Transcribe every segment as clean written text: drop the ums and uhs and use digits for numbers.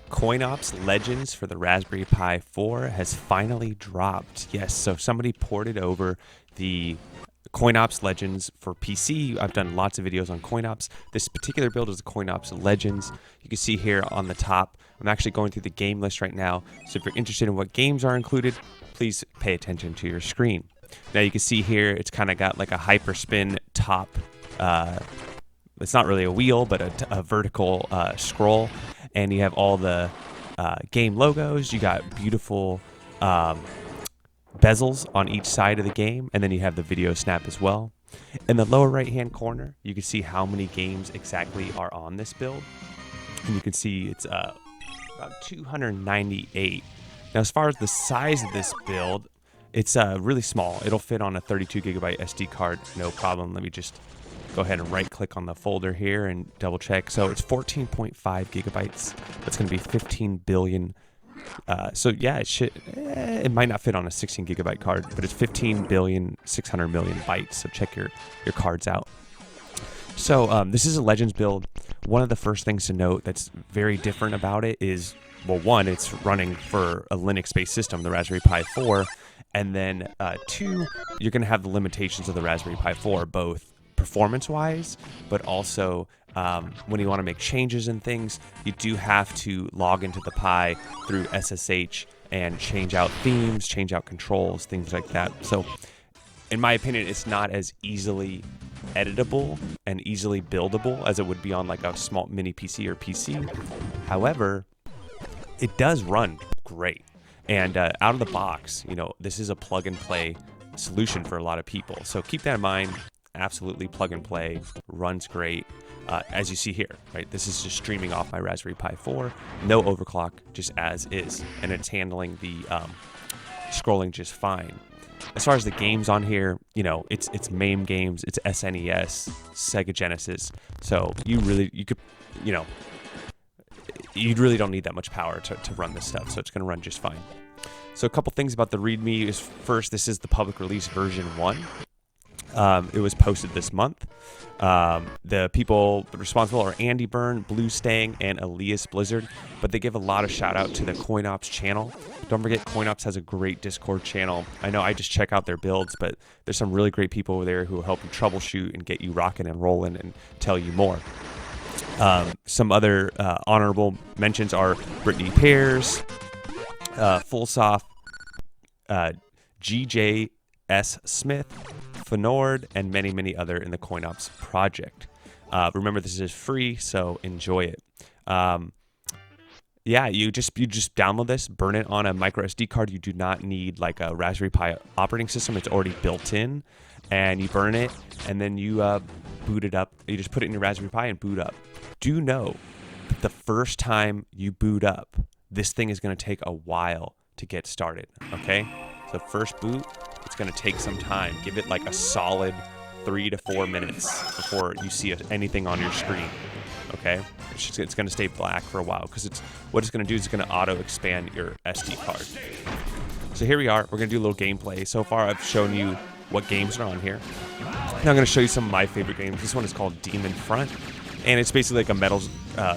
CoinOps Legends for the Raspberry Pi 4 has finally dropped. Yes, so somebody ported over the CoinOps Legends for PC. I've done lots of videos on CoinOps. This particular build is the CoinOps Legends. You can see here on the top, I'm actually going through the game list right now. So if you're interested in what games are included, please pay attention to your screen. Now you can see here, it's kind of got like a hyperspin top. It's not really a wheel, but a vertical scroll. And you have all the game logos. You got beautiful bezels on each side of the game, and then you have the video snap as well. In the lower right hand corner, you can see how many games exactly are on this build, and you can see it's about 298. Now, as far as the size of this build, it's really small. It'll fit on a 32 gigabyte SD card, no problem. Let me just go ahead and right click on the folder here and double check. So it's 14.5 gigabytes. That's going to be 15 billion. So yeah, it might not fit on a 16 gigabyte card, but it's 15 billion 600 million bytes. So check your cards out. So this is a Legends build. One of the first things to note that's very different about it is, well, one, it's running for a Linux-based system, the Raspberry Pi 4, and then two, you're going to have the limitations of the Raspberry Pi 4, both performance-wise, but also when you want to make changes and things, you do have to log into the Pi through SSH and change out themes, change out controls, things like that. So in my opinion, it's not as easily editable and easily buildable as it would be on like a small mini PC or PC. However, it does run great. And out of the box, this is a plug and play solution for a lot of people. So keep that in mind. Absolutely plug and play, runs great. As you see here, right? This is just streaming off my Raspberry Pi 4, no overclock, just as is, and it's handling the scrolling just fine. As far as the games on here, it's MAME games, it's SNES, Sega Genesis, so you really don't need that much power to run this stuff, so it's going to run just fine. So a couple things about the README is, first, this is the public release version 1. It was posted this month. The people responsible are Andy Byrne, Blue Stang, and Elias Blizzard, but they give a lot of shout out to the CoinOps channel. Don't forget, CoinOps has a great Discord channel. I know I just check out their builds, but there's some really great people over there who will help you troubleshoot and get you rocking and rolling and tell you more. Some other honorable mentions are Brittany Pears, Fullsoft, GJS Smith, Fenord, and many, many other in the CoinOps project. Remember, this is free, so enjoy it. You just download this, burn it on a micro SD card. You do not need like a Raspberry Pi operating system. It's already built in, and you burn it, and then you boot it up. You just put it in your Raspberry Pi and boot up. Do know that the first time you boot up, this thing is going to take a while to get started, okay? So first boot, it's going to take some time. Give it like a solid 3 to 4 minutes before you see anything on your screen, okay? It's going to stay black for a while because what it's going to do is it's going to auto expand your SD card. So here we are. We're going to do a little gameplay. So far, I've shown you what games are on here. Now I'm going to show you some of my favorite games. This one is called Demon Front, and it's basically like a metal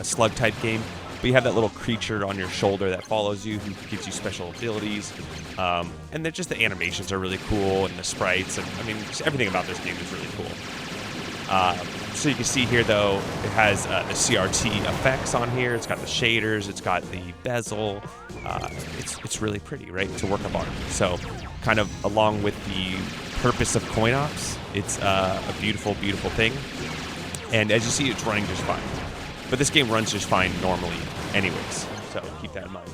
slug type game. But you have that little creature on your shoulder that follows you, who gives you special abilities. And then just the animations are really cool, and the sprites, and just everything about this game is really cool. So you can see here, though, it has the CRT effects on here. It's got the shaders. It's got the bezel. It's really pretty, right? It's a work of art. So kind of along with the purpose of CoinOps, it's a beautiful, beautiful thing. And as you see, it's running just fine. But this game runs just fine normally anyways, so keep that in mind.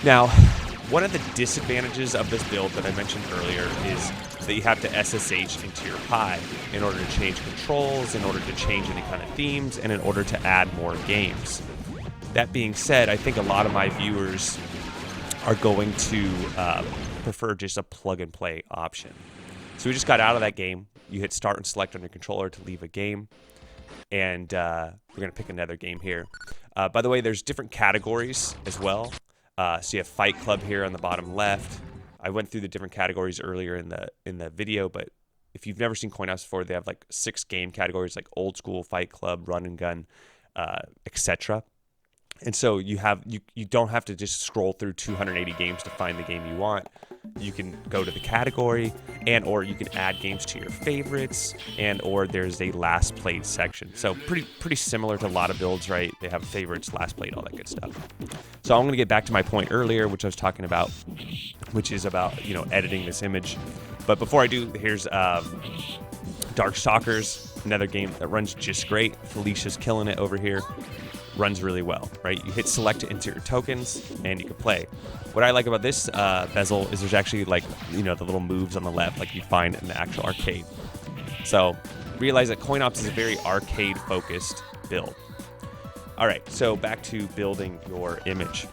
Now, one of the disadvantages of this build that I mentioned earlier is that you have to SSH into your Pi in order to change controls, in order to change any kind of themes, and in order to add more games. That being said, I think a lot of my viewers are going to prefer just a plug-and-play option. So we just got out of that game. You hit start and select on your controller to leave a game. And we're going to pick another game here. By the way, there's different categories as well. So you have Fight Club here on the bottom left. I went through the different categories earlier in the video, but if you've never seen CoinOps before, they have like 6 game categories, like Old School, Fight Club, Run and Gun, etc. And so you don't have to just scroll through 280 games to find the game you want. You can go to the category, and or you can add games to your favorites, and or there's a last played section. So pretty similar to a lot of builds, right? They have favorites, last played, all that good stuff. So I'm going to get back to my point earlier, which I was talking about, which is about editing this image. But before I do, here's Darkstalkers, another game that runs just great. Felicia's killing it over here. Runs really well, right? You hit select to enter your tokens, and you can play. What I like about this bezel is there's actually like the little moves on the left, like you find in the actual arcade. So realize that CoinOps is a very arcade-focused build. All right, so back to building your image.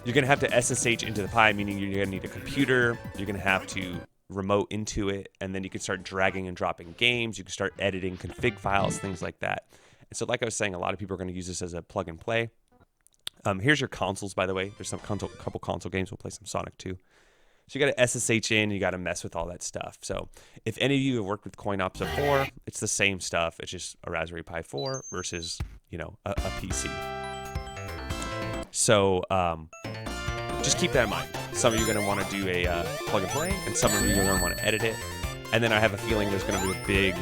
You're gonna have to SSH into the Pi, meaning you're gonna need a computer. You're gonna have to remote into it, and then you can start dragging and dropping games. You can start editing config files, things like that. And so like I was saying, a lot of people are going to use this as a plug and play. Here's your consoles, by the way. There's some couple console games. We'll play some Sonic 2. So you got to SSH in. You got to mess with all that stuff. So if any of you have worked with CoinOps before, it's the same stuff. It's just a Raspberry Pi 4 versus, a PC. So just keep that in mind. Some of you are going to want to do a plug and play, and some of you are going to want to edit it. And then I have a feeling there's going to be a big,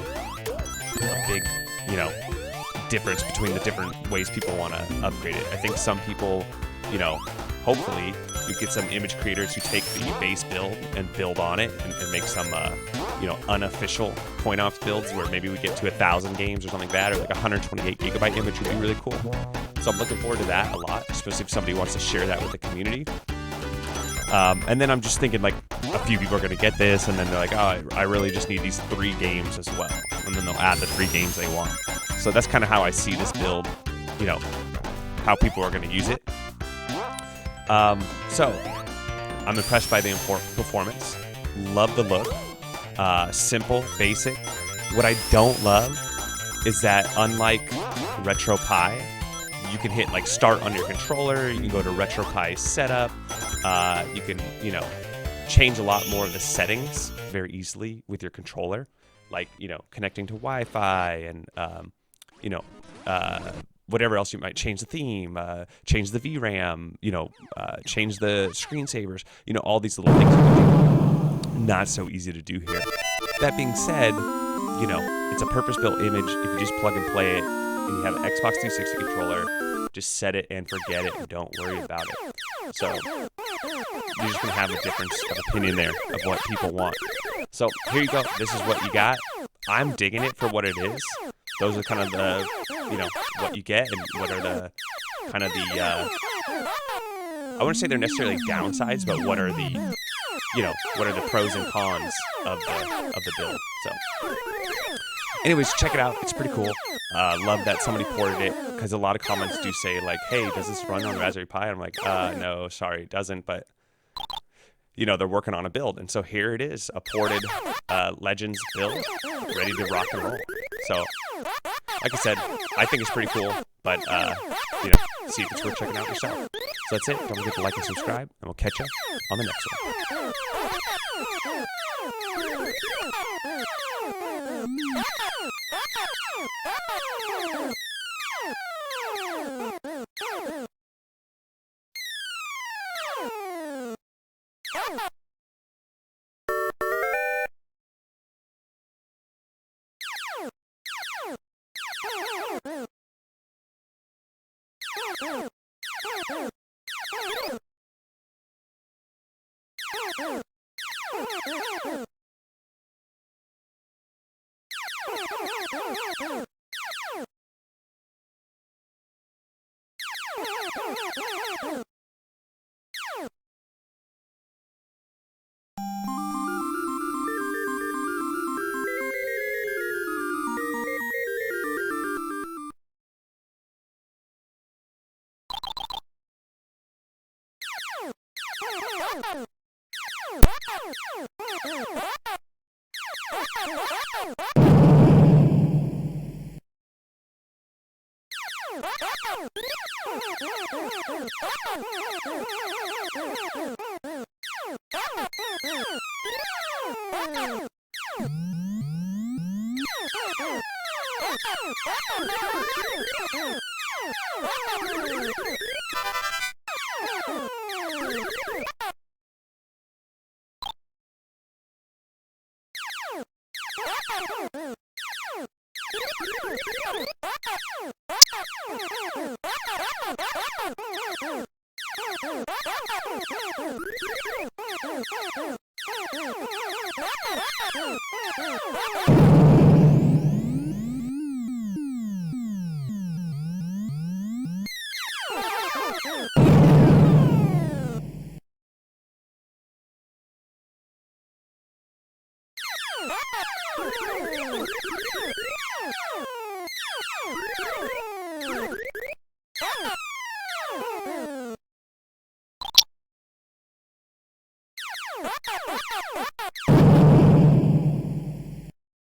difference between the different ways people want to upgrade it. I think some people, hopefully you get some image creators who take the base build and build on it and make some, unofficial CoinOps builds where maybe we get to 1,000 games or something like that, or like 128 gigabyte image would be really cool. So I'm looking forward to that a lot, especially if somebody wants to share that with the community. And then I'm just thinking like a few people are going to get this, and then they're like, oh, I really just need these 3 games as well. And then they'll add the 3 games they want. So that's kind of how I see this build, how people are going to use it. So I'm impressed by the performance. Love the look. Simple, basic. What I don't love is that unlike RetroPie, you can hit like start on your controller. You can go to RetroPie setup. You can, change a lot more of the settings very easily with your controller, like, connecting to Wi-Fi and, whatever else you might change the theme, change the VRAM, change the screensavers, all these little things. Not so easy to do here. That being said, it's a purpose-built image. If you just plug and play it and you have an Xbox 360 controller, just set it and forget it and don't worry about it. So you're just going to have a difference of opinion there of what people want. So here you go. This is what you got. I'm digging it for what it is. Those are kind of the, what you get, and what are the kind of the, I wouldn't say they're necessarily downsides, but what are the, what are the pros and cons of the build. So anyways, check it out. It's pretty cool. Love that somebody ported it, because a lot of comments do say like, hey, does this run on Raspberry Pi? I'm like, no, sorry, it doesn't. But, they're working on a build. And so here it is, a ported Legends build, ready to rock and roll. So, like I said, I think it's pretty cool. But, see if it's worth checking out yourself. So that's it. Don't forget to like and subscribe, and we'll catch you on the next one.